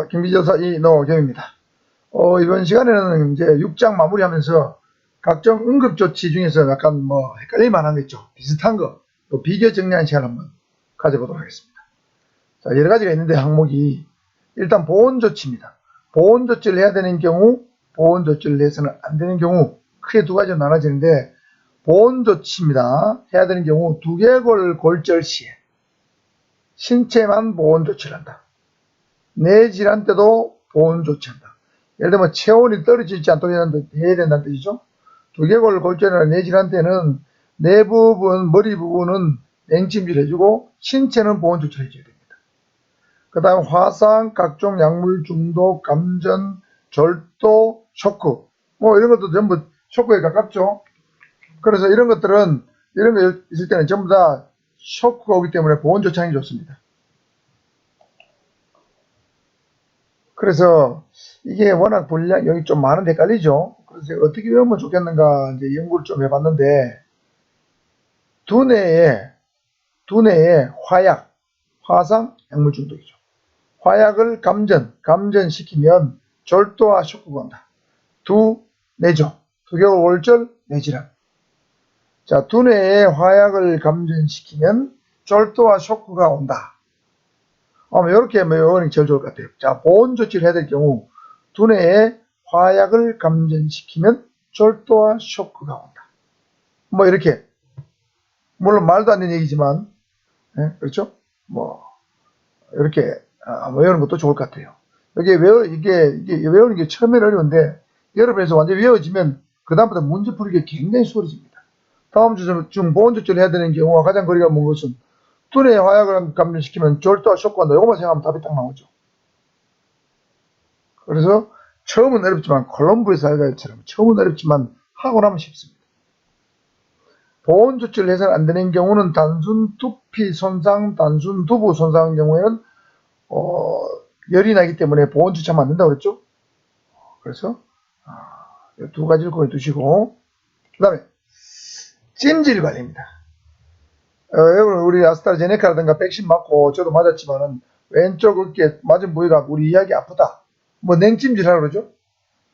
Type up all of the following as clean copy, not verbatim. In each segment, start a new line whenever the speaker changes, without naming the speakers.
경기지도사 이노겸입니다. 이번 시간에는 이제 6장 마무리하면서 각종 응급조치 중에서 약간 헷갈릴 만한 거 있죠. 비슷한 거, 또 비교 정리하는 시간 한번 가져보도록 하겠습니다. 자, 여러 가지가 있는데 항목이 일단 보온조치입니다. 보온조치를 해야 되는 경우, 보온조치를 해서는 안 되는 경우 크게 두 가지로 나눠지는데 보온조치입니다. 해야 되는 경우 두개골 골절 시에 신체만 보온조치를 한다. 뇌질환 때도 보온조치한다. 예를 들면 체온이 떨어지지 않도록 해야 된다는 뜻이죠. 두개골 골절이나 뇌질환 때는 뇌 부분, 머리 부분은 냉찜질 해주고 신체는 보온조치를 해줘야 됩니다. 그 다음 화상, 각종 약물 중독, 감전, 절도, 쇼크 이런 것도 전부 쇼크에 가깝죠. 그래서 이런 것들은 이런 거 있을 때는 전부 다 쇼크가 오기 때문에 보온조치하는 게 좋습니다. 그래서 이게 워낙 분량이 좀 많은데 헷갈리죠. 그래서 어떻게 외우면 좋겠는가 이제 연구를 좀 해봤는데 두뇌에 화약, 화상, 약물 중독이죠. 화약을 감전시키면 절도와 쇼크가 온다. 뇌죠. 두개골 골절, 뇌질환. 자, 두뇌에 화약을 감전시키면 절도와 쇼크가 온다. 이렇게 외우는 게 제일 좋을 것 같아요. 자, 보온조치를 해야 될 경우 두뇌에 화약을 감전시키면 절도와 쇼크가 온다. 이렇게 물론 말도 안 되는 얘기지만 그렇죠? 이렇게 외우는 것도 좋을 것 같아요. 이게 외우는 게 처음에는 어려운데 여러분에서 완전히 외워지면 그 다음부터 문제 풀이가 굉장히 수월해집니다. 다음 중 보온조치를 해야 되는 경우와 가장 거리가 먼 것은 두뇌에 화약을 감전시키면 절도와 쇼크가 온다. 이것만 생각하면 답이 딱 나오죠. 그래서 처음은 어렵지만 콜럼버스 알가이처럼 처음은 어렵지만 하고 나면 쉽습니다. 보온조치를 해서는 안 되는 경우는 단순 두피 손상, 단순 두부 손상의 경우에는 열이 나기 때문에 보온조치하면 안 된다고 그랬죠. 그래서 두 가지를 거기 두시고 그 다음에 찜질 관리입니다. 우리 아스트라제네카라든가 백신 맞고 저도 맞았지만은 왼쪽 어깨 맞은 부위가 우리 이야기 아프다. 냉찜질 하라 그러죠.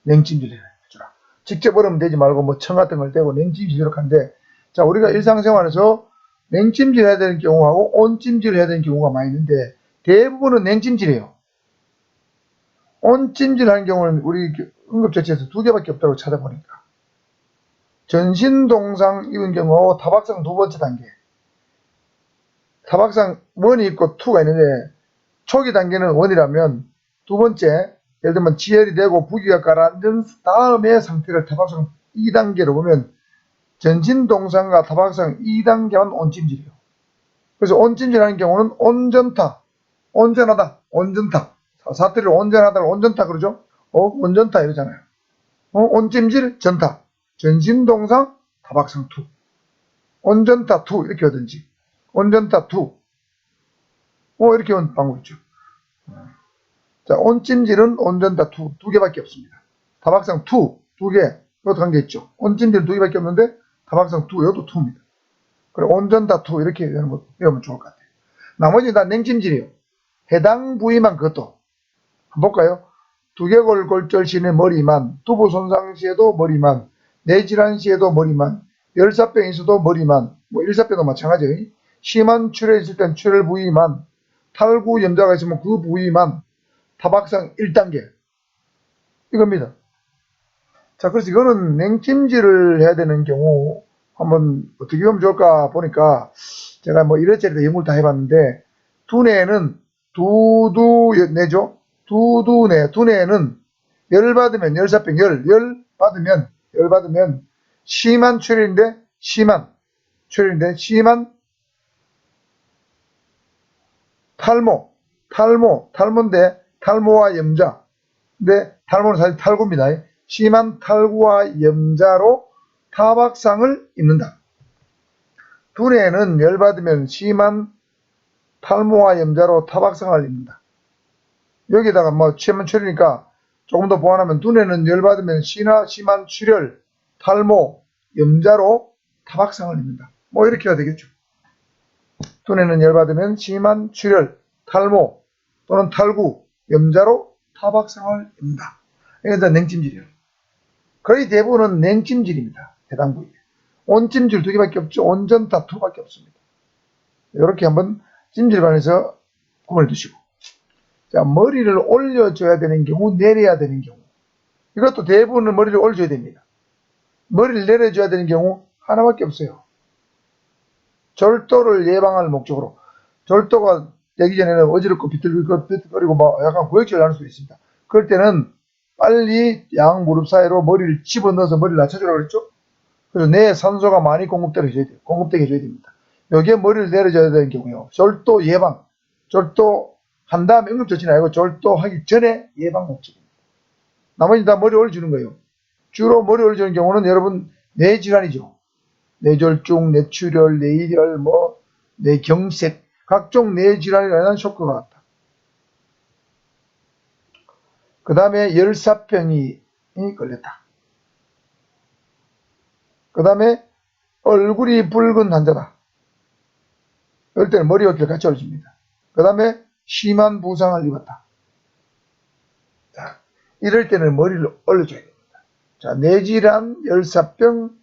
냉찜질 해주라. 직접 얼으면 되지 말고 청 같은 걸 떼고 냉찜질 이렇게 하는데 자, 우리가 일상생활에서 냉찜질 해야 되는 경우하고 온찜질 해야 되는 경우가 많이 있는데 대부분은 냉찜질이에요. 온찜질 하는 경우는 우리 응급조치에서 두 개밖에 없다고 찾아보니까 전신동상 입은 경우 타박상 두 번째 단계 타박상 1이 있고 2가 있는데 초기 단계는 1이라면 두 번째 예를 들면 지혈이 되고 부기가 가라앉은 다음의 상태를 타박상 2단계로 보면 전신동상과 타박상 2단계만 온찜질이에요. 그래서 온찜질 하는 경우는 온전타, 온전하다, 온전타. 사투리를 온전하다를 온전타 그러죠? 온전타 이러잖아요. 온찜질, 전타. 전신동상, 타박상 2. 온전타 2 이렇게 하든지. 온전타 2. 이렇게 하는 방법이 있죠. 자, 온찜질은 온전타 2. 두 개밖에 없습니다. 타박상 2. 두 개. 이것도 관계 있죠. 온찜질 두 개밖에 없는데 타박상 2. 이것도 2입니다. 그리고 온전타 2 이렇게 외우면 좋을 것 같아요. 나머지 다 냉찜질이에요. 해당 부위만 그것도. 한번 볼까요? 두개골 골절 시는 머리만, 두부 손상 시에도 머리만, 뇌질환 시에도 머리만, 열사병 있어도 머리만, 일사병도 마찬가지예요. 심한 출혈 있을 땐 출혈 부위만, 탈구 염자가 있으면 그 부위만, 타박상 1단계. 이겁니다. 자, 그래서 이거는 냉찜질을 해야 되는 경우, 한번 어떻게 하면 좋을까 보니까, 제가 이래저래 연구를 다 해봤는데, 두뇌는 두뇌죠? 두뇌는 열 받으면 열사병, 열 받으면 심한 출혈인데, 심한 탈모인데, 탈모와 염자. 근데 탈모는 사실 탈구입니다. 심한 탈구와 염자로 타박상을 입는다. 두뇌는 열 받으면 심한 탈모와 염자로 타박상을 입는다. 여기다가 심한 출혈이니까 조금 더 보완하면 두뇌는 열 받으면 심한 출혈, 탈모, 염자로 타박상을 입는다. 이렇게 해야 되겠죠. 두뇌는 열 받으면 심한 출혈, 탈모 또는 탈구, 염자로 타박상을입니다. 이건 냉찜질이에요. 거의 대부분은 냉찜질입니다. 해당 부위에. 온찜질 2개밖에 없죠. 온전타 2밖에 없습니다. 이렇게 한번 찜질방에서 꿈을 두시고. 자, 머리를 올려줘야 되는 경우, 내려야 되는 경우. 이것도 대부분은 머리를 올려줘야 됩니다. 머리를 내려줘야 되는 경우 하나밖에 없어요. 절도를 예방할 목적으로. 절도가 되기 전에는 어지럽고 비틀거리고 막 약간 구역질을 하는 수도 있습니다. 그럴 때는 빨리 양 무릎 사이로 머리를 집어넣어서 머리를 낮춰주라고 그랬죠? 그래서 뇌에 산소가 많이 공급되게 해줘야 됩니다. 여기에 머리를 내려줘야 되는 경우요. 절도 예방. 절도 한 다음에 응급처치는 아니고 절도하기 전에 예방 목적입니다. 나머지 다 머리 올려주는 거예요. 주로 머리 올려주는 경우는 여러분 뇌질환이죠. 뇌졸중, 뇌출혈, 뇌일혈, 뇌경색, 각종 뇌질환에 관한 쇼크가 왔다. 그 다음에 열사병이 걸렸다. 그 다음에 얼굴이 붉은 환자다. 이럴 때는 머리 어깨를 같이 올려줍니다. 그 다음에 심한 부상을 입었다. 자, 이럴 때는 머리를 올려줘야 됩니다. 자, 뇌질환, 열사병,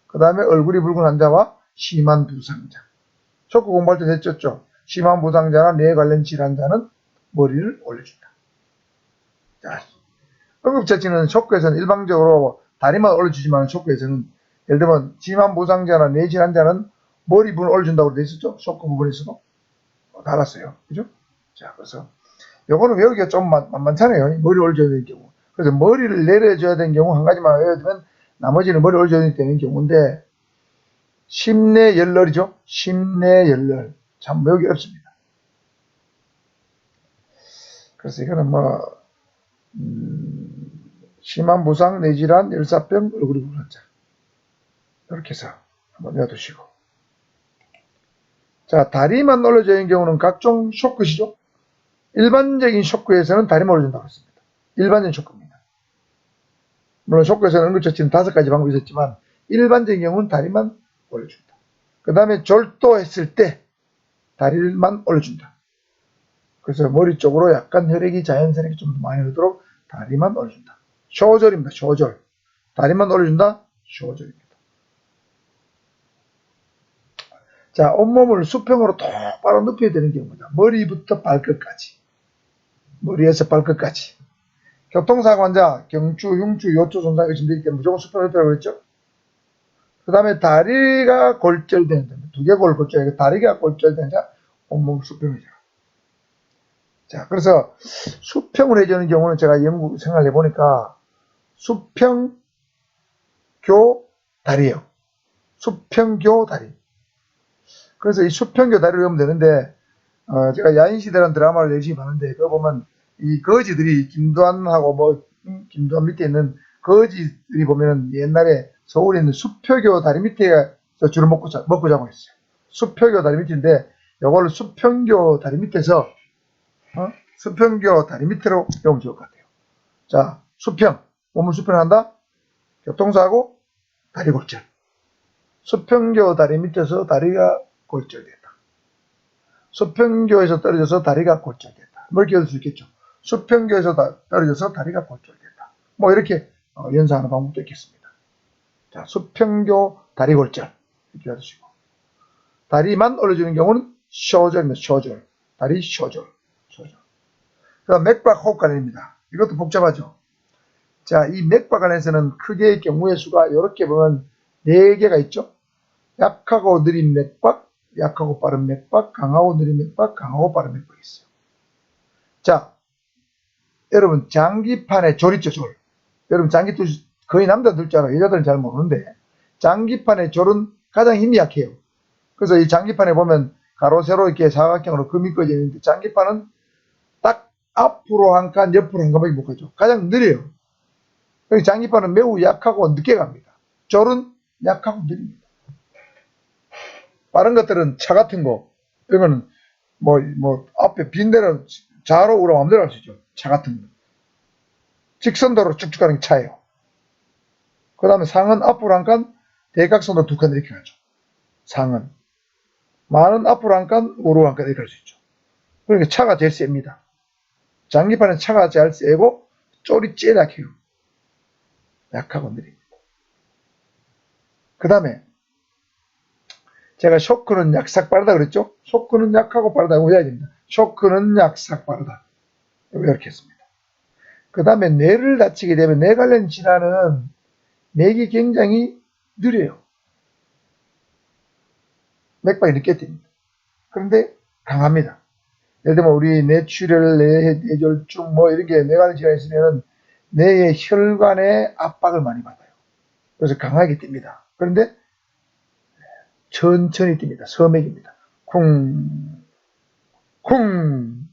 그 다음에 얼굴이 붉은 환자와 심한 부상자. 쇼크 공부할 때 됐었죠. 심한 부상자나 뇌 관련 질환자는 머리를 올려준다. 자, 응급처치는 쇼크에서는 일방적으로 다리만 올려주지만 쇼크에서는 예를 들면 심한 부상자나 뇌 질환자는 머리 부분을 올려준다고 되어 있었죠. 쇼크 부분에서도 달았어요. 그죠? 자, 그래서 요거는 외우기가 좀 만만찮아요. 머리 올려줘야 되는 경우. 그래서 머리를 내려줘야 되는 경우 한 가지만 외워두면 나머지는 머리 올려줘야 되는 경우인데 심내열렬이죠. 심내열렬. 참 외우기 어렵습니다. 그래서 이거는 심한 부상, 뇌질환, 열사병, 얼굴이 붉은 환자. 이렇게 해서 한번 외워두시고. 자, 다리만 올려져 있는 경우는 각종 쇼크시죠. 일반적인 쇼크에서는 다리만 올려준다고 했습니다. 일반적인 쇼크입니다. 물론 쇼크에서는 응급처치는 5가지 방법이 있었지만 일반적인 경우는 다리만 올려준다. 그 다음에 절도했을 때 다리만 올려준다. 그래서 머리 쪽으로 약간 혈액이 자연스럽게 좀 많이 흐르도록 다리만 올려준다. 쇼절입니다. 쇼절. 다리만 올려준다. 쇼절입니다. 자, 온몸을 수평으로 똑바로 눕혀야 되는 경우입니다. 머리부터 발끝까지. 머리에서 발끝까지. 교통사고 환자, 경추, 흉추, 요추 손상이 의심될 때 무조건 수평을 눕히라고 했죠. 그 다음에 다리가 골절되는 데, 두개골 골절, 다리가 골절되는 자, 온몸 수평이죠. 자, 그래서 수평을 해주는 경우는 제가 연구 생각을 해보니까 수평교 다리예요. 수평교 다리. 그래서 이 수평교 다리를 외우면 되는데, 제가 야인시대라는 드라마를 열심히 봤는데, 그거 보면 이 거지들이 김도환하고 김도환 밑에 있는 거지들이 보면은 옛날에 서울에 있는 수표교 다리 밑에 주로 먹고 자고 있어요. 수표교 다리 밑인데, 요걸 수평교 다리 밑에서, 수평교 다리 밑으로 외우면 좋을 것 같아요. 자, 수평. 몸을 수평한다? 교통사고, 다리 골절. 수평교 다리 밑에서 다리가 골절됐다. 수평교에서 떨어져서 다리가 골절됐다. 뭘 기억할 수 있겠죠? 수평교에서 떨어져서 다리가 골절됐다. 이렇게 연상하는 방법도 있겠습니다. 자, 수평교 다리 골절. 이렇게 해주시고. 다리만 올려주는 경우는 쇼절입니다. 쇼절. 다리 쇼절. 쇼절. 그 다음 맥박 호흡관입니다. 이것도 복잡하죠. 자, 이 맥박 안에서는 크게 경우의 수가 이렇게 보면 4개가 있죠. 약하고 느린 맥박, 약하고 빠른 맥박, 강하고 느린 맥박, 강하고 빠른 맥박이 있어요. 자, 여러분 장기판의 졸 있죠, 졸. 여러분 장기투 거의 남자들 줄 알아요. 여자들은 잘 모르는데 장기판의 졸은 가장 힘이 약해요. 그래서 이 장기판에 보면 가로 세로 이렇게 사각형으로 금이 꺼져 있는데 장기판은 딱 앞으로 한 칸, 옆으로 한 칸밖에 못 가죠. 가장 느려요. 장기판은 매우 약하고 늦게 갑니다. 졸은 약하고 느립니다. 빠른 것들은 차 같은 거, 이거는 앞에 빈대로 좌로 우로 마음대로 할 수 있죠. 차 같은 거. 직선도로 쭉쭉 가는 게 차예요. 그 다음에 상은 앞으로 한 칸, 대각선으로 2칸 이렇게 가죠. 상은. 만은 앞으로 한 칸, 우로 한 칸 이렇게 할 수 있죠. 그러니까 차가 제일 셉니다. 장기판은 차가 잘 세고 쫄이 제일 약해요. 약하고 느립니다. 그 다음에 제가 쇼크는 약삭 빠르다 그랬죠? 쇼크는 약하고 빠르다고 외워야 됩니다. 쇼크는 약삭 빠르다. 이렇게 했습니다. 그 다음에 뇌를 다치게 되면 뇌 관련 질환은 맥이 굉장히 느려요. 맥박이 늦게 뜁니다. 그런데 강합니다. 예를 들면 우리 뇌출혈, 뇌졸중 뭐 이런 게 뇌 관련 질환이 있으면 뇌의 혈관에 압박을 많이 받아요. 그래서 강하게 뜁니다. 그런데 천천히 뜁니다. 서맥입니다. 쿵, 쿵,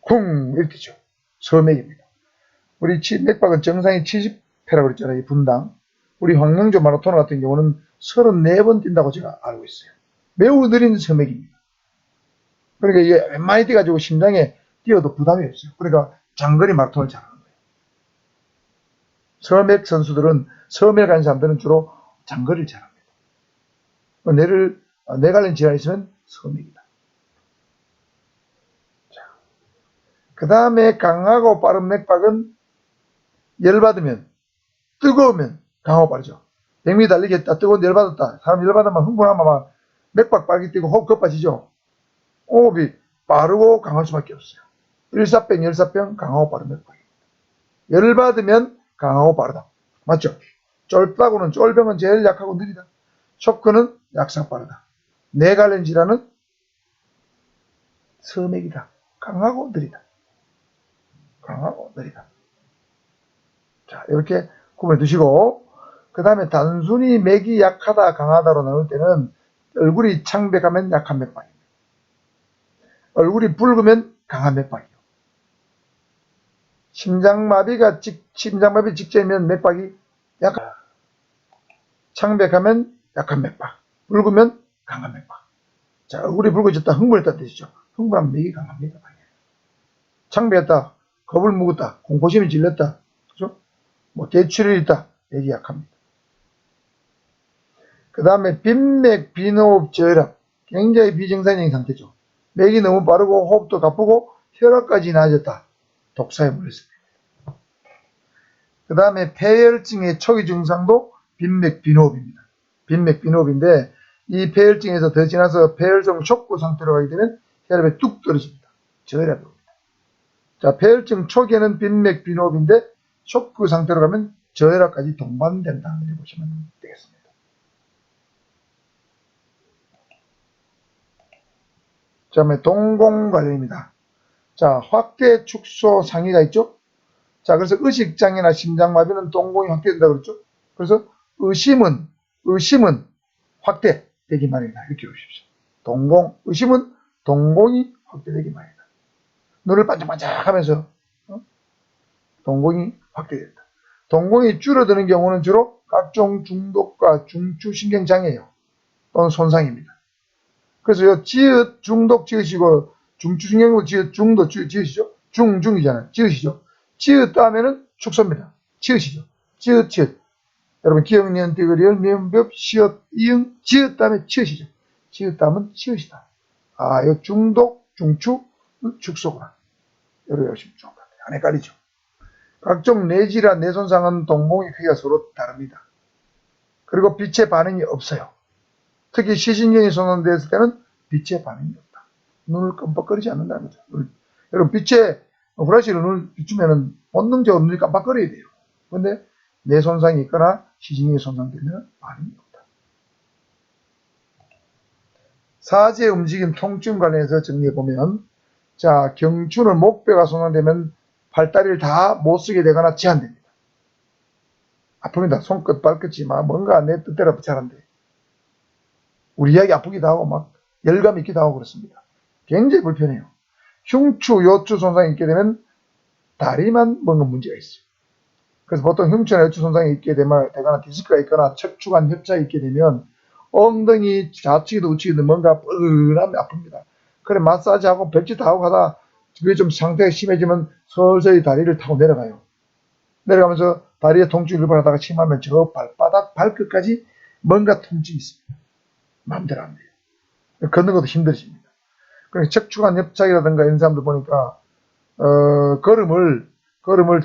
쿵 이렇게 뛰죠. 서맥입니다. 우리 맥박은 정상이 70회라고 그랬잖아요. 분당. 우리 황명조 마라톤 같은 경우는 34번 뛴다고 제가 알고 있어요. 매우 느린 서맥입니다. 그러니까 이게 웬만히 뛰어가지고 심장에 뛰어도 부담이 없어요. 그러니까 장거리 마라톤을 잘하는 거예요. 서맥 선수들은, 서맥 간 사람들은 주로 장거리를 잘합니다. 뇌 관련 질환이 있으면 서맥이다. 그 다음에 강하고 빠른 맥박은 열받으면, 뜨거우면 강하고 빠르죠. 100m 달리겠다, 뜨거운 열받았다. 사람 열받으면 흥분하면 막 맥박 빨리 뛰고 호흡 급해지죠. 호흡이 빠르고 강할 수밖에 없어요. 일사병, 열사병, 강하고 빠른 맥박입니다. 열받으면 강하고 빠르다. 맞죠? 쫄다고는 쫄병은 제일 약하고 느리다. 쇼크는 약삭 빠르다. 뇌 관련 질환은 서맥이다. 강하고 느리다. 강하고 느리다. 자, 이렇게 구분해 두시고, 그 다음에 단순히 맥이 약하다, 강하다로 나눌 때는 얼굴이 창백하면 약한 맥박입니다. 얼굴이 붉으면 강한 맥박이요. 심장마비 직전이면 맥박이 약한, 창백하면 약한 맥박, 붉으면 강한 맥박. 자, 얼굴이 붉어졌다, 흥분했다 뜻이죠. 흥분하면 맥이 강합니다. 창백했다, 겁을 먹었다, 공포심이 질렸다, 그죠? 뭐 대출이 있다, 맥이 약합니다. 그 다음에 빈맥, 빈호흡, 저혈압, 굉장히 비정상적인 상태죠. 맥이 너무 빠르고 호흡도 가쁘고 혈압까지 낮아졌다. 독사에 물렸습니다. 그 다음에 폐혈증의 초기 증상도 빈맥, 빈호흡입니다. 빈맥, 빈호흡인데 이 폐혈증에서 더 지나서 폐혈성 촉구 상태로 가게 되면 혈압이 뚝 떨어집니다. 저혈압이 옵니다. 자, 폐혈증 초기에는 빈맥, 빈호흡인데 촉구 상태로 가면 저혈압까지 동반된다. 이렇게 보시면 되겠습니다. 그 다음에 동공 관련입니다. 자, 확대, 축소, 상위가 있죠? 자, 그래서 의식장애나 심장마비는 동공이 확대된다고 그랬죠? 그래서 의심은 확대되기 마련이다. 이렇게 보십시오. 의심은 동공이 확대되기 마련이다. 눈을 반짝반짝 하면서, 동공이 확대된다. 동공이 줄어드는 경우는 주로 각종 중독과 중추신경장애예요. 또는 손상입니다. 그래서 요 지읒, 중독 지으시고, 중추신경도 지읒, 중도 지으시죠? 중이잖아요. 지으시죠? 지읒 다음에는 축소입니다. 지으시죠? 지읒. 여러분, 기억니은, 디귿리을, 미음벽, 시읒, 이응, 지읒 다음에 치읒이죠. 지읒 다음은 치읒이다. 아, 요 중독, 중추, 축소구나. 여러분, 보시면 좋은 것 같아요. 안 헷갈리죠? 각종 뇌질환, 뇌손상은 동공의 크기가 서로 다릅니다. 그리고 빛의 반응이 없어요. 특히 시신경이 손상됐을 때는 빛의 반응이 없다. 눈을 깜빡거리지 않는다는 거죠. 여러분, 빛에 후라시로 눈을 비추면은 본능적으로 눈이 깜빡거려야 돼요. 그런데 뇌 손상이 있거나 시신경이 손상되면 반응이 없다. 사지의 움직임 통증 관련해서 정리해보면, 자, 경추는 목뼈가 손상되면 팔다리를 다 못쓰게 되거나 제한됩니다. 아픕니다. 손끝, 발끝이 막 뭔가 내 뜻대로 잘 안 돼. 우리 이야기 아프기도 하고 막 열감이 있기도 하고 그렇습니다. 굉장히 불편해요. 흉추, 요추 손상이 있게 되면 다리만 뭔가 문제가 있어요. 그래서 보통 흉추나 요추 손상이 있게 되거나 디스크가 있거나 척추관 협착이 있게 되면 엉덩이 좌측이든 우측이든 뭔가 뻔하면 아픕니다. 그래 마사지하고 벨트 다 하고 하다 그게 좀 상태가 심해지면 서서히 다리를 타고 내려가요. 내려가면서 다리에 통증이 일반하다가 심하면 저 발바닥, 발끝까지 뭔가 통증이 있습니다. 마음대로 안 돼요. 걷는 것도 힘들어집니다. 그러니까 척추관 협착이라든가 이런 사람들 보니까 걸음을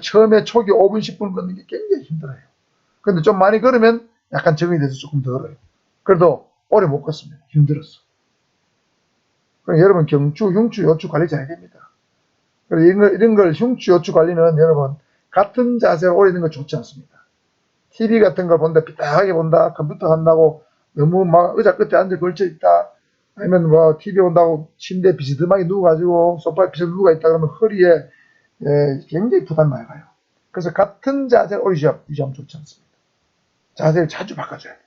처음에 초기 5분, 10분 걷는 게 굉장히 힘들어요. 근데 좀 많이 걸으면 약간 적응이 돼서 조금 더 걸어요. 그래도 오래 못 걷습니다. 힘들었어. 그러니까 여러분 경추, 흉추, 요추 관리 잘해야 됩니다. 이런 걸 흉추, 요추 관리는 여러분 같은 자세로 오래 있는 거 좋지 않습니다. TV 같은 걸 본다, 삐딱하게 본다, 컴퓨터 한다고 너무 막 의자 끝에 앉아 걸쳐 있다, 아니면 뭐 TV 본다고 침대 비스듬하게 누워가지고 소파에 비스듬 누워 있다 그러면 허리에 굉장히 부담 많이 가요. 그래서 같은 자세를 오래 유지하면 좋지 않습니다. 자세를 자주 바꿔줘야 돼요.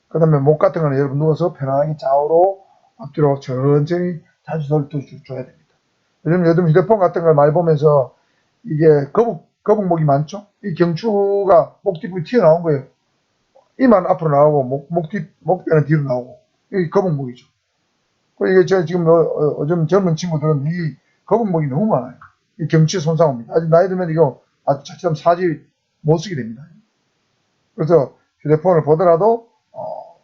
그 다음에 목 같은 거는 여러분 누워서 편안하게 좌우로 앞뒤로 천천히 자주 돌려줘야 됩니다. 요즘 휴대폰 같은 걸 많이 보면서 이게 거북목이 많죠? 이 경추가 목 뒤부분 튀어나온 거예요. 이만 앞으로 나오고 목뼈는 뒤로 나오고 이게 거북목이죠. 이게 제가 지금 요즘 젊은 친구들은 이 거북목이 너무 많아요. 이 경추 손상입니다. 아직 나이 들면 이거 아주 자칫하면 사지 못 쓰게 됩니다. 그래서 휴대폰을 보더라도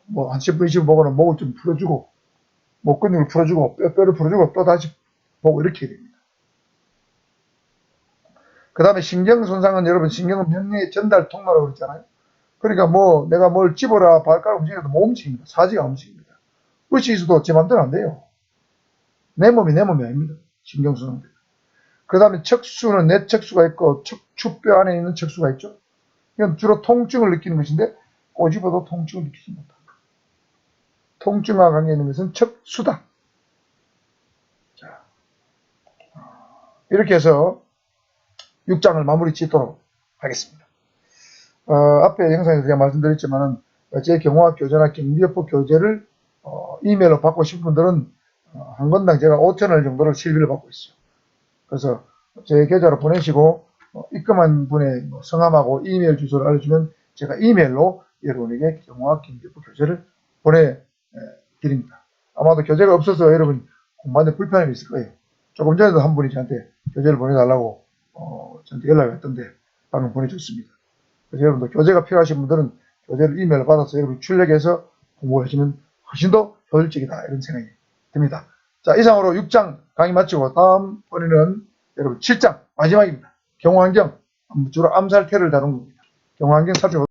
뭐 한 10분, 20분 보고는 목을 좀 풀어주고 목 근육을 풀어주고 뼈를 풀어주고 또 다시 보고 이렇게 해야 됩니다. 그 다음에 신경 손상은 여러분 신경은 명령의 전달 통로라고 그랬잖아요. 그러니까 뭐 내가 뭘 집어라 발가락 움직여도 못 움직입니다. 사지가 안 움직입니다. 의식이 있어도 제 맘대로 안 돼요. 내 몸이 아닙니다. 신경 손상들. 그 다음에 척수는 내척수가 있고 척추뼈 안에 있는 척수가 있죠. 이건 주로 통증을 느끼는 것인데 꼬집어도 통증을 느끼지 못합니다. 통증과 관계 있는 것은 척수다. 자, 이렇게 해서 6장을 마무리 짓도록 하겠습니다. 앞에 영상에서 제가 말씀드렸지만은 제 경호학 교재나 경비협법 교재를 이메일로 받고 싶은 분들은 한 건당 제가 5,000원 정도를 실비를 받고 있어요. 그래서 제 계좌로 보내시고 입금한 분의 성함하고 이메일 주소를 알려주면 제가 이메일로 여러분에게 경호학 경비협법 교재를 보내드립니다. 아마도 교재가 없어서 여러분 공부하는데 불편함이 있을 거예요. 조금 전에도 한 분이 저한테 교재를 보내달라고 저한테 연락이 왔던데 방금 보내줬습니다. 그래서 여러분도 교재가 필요하신 분들은 교재를 이메일을 받아서 여러분 출력해서 공부를 하시면 훨씬 더 효율적이다 이런 생각이 듭니다. 자, 이상으로 6장 강의 마치고 다음번에는 여러분 7장 마지막입니다. 경호환경, 주로 암살태를 다룬 겁니다. 경호환경 살펴보겠습니다.